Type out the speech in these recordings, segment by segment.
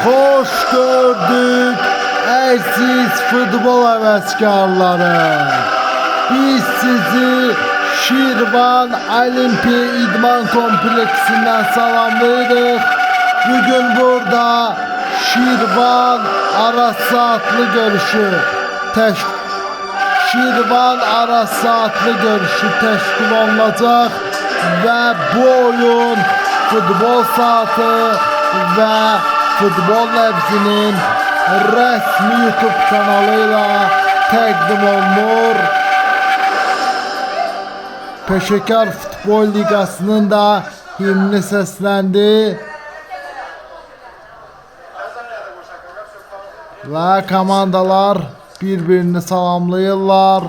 Hoş gördük əziz futbol həvəskarları. Biz sizi Şirvan Olimpiya İdman Kompleksinden salamlayırıq. Bugün burada Şirvan Arası adlı görüşü təşkil olunacaq ve bu oyun futbol saati ve Futbol Nəbzinin resmi YouTube kanalıyla təqdim olunur. Peşəkar Futbol Ligasının da himni səsləndi. Ve komandalar bir-birini salamlayırlar.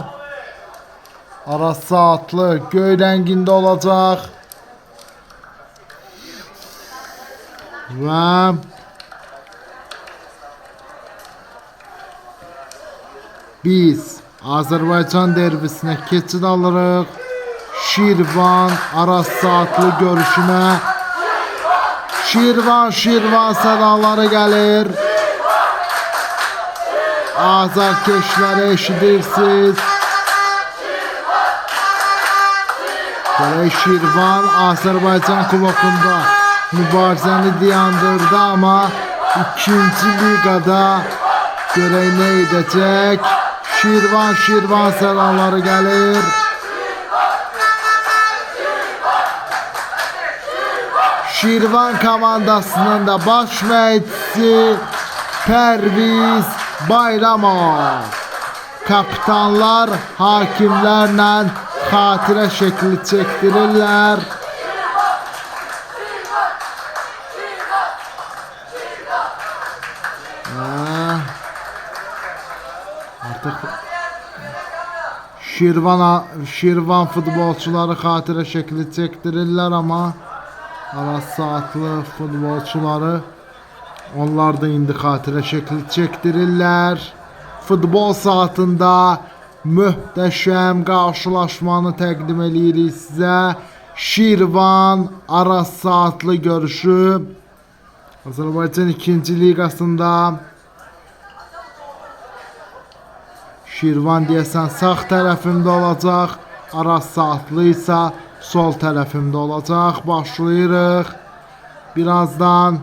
Arası adlı göy rəngində olacaq. Ve biz Azerbaycan derbisine keçid alırıq. Şirvan Arası adlı görüşünə Şirvan sədaları gəlir. Azarkeşləri eşidirsiniz. Şirvan Azerbaycan kubokunda mübarizəni dayandırdı ama ikinci ligada görək nə edəcək. Şirvan sədaları gəlir. Şirvan komandasının da baş məşqçisi Pərviz Bayramov. Kapitanlar hakimlərlə xatirə şəkli çəkdirirlər. Artıq Şirvan futbolçuları xatirə şəkli çəkdirirlər ama Arası adlı futbolçuları onlar da indi xatirə şəkli çəkdirirlər. Futbol saatında möhtəşəm qarşılaşmanı təqdim edirik sizə. Şirvan Arası adlı görüşü Azərbaycan 2-ci liqasında. Şirvan deyəsən sağ tərəfimdə olacaq, Arası adlı isə sol tərəfimdə olacaq. Başlayırıq. Birazdan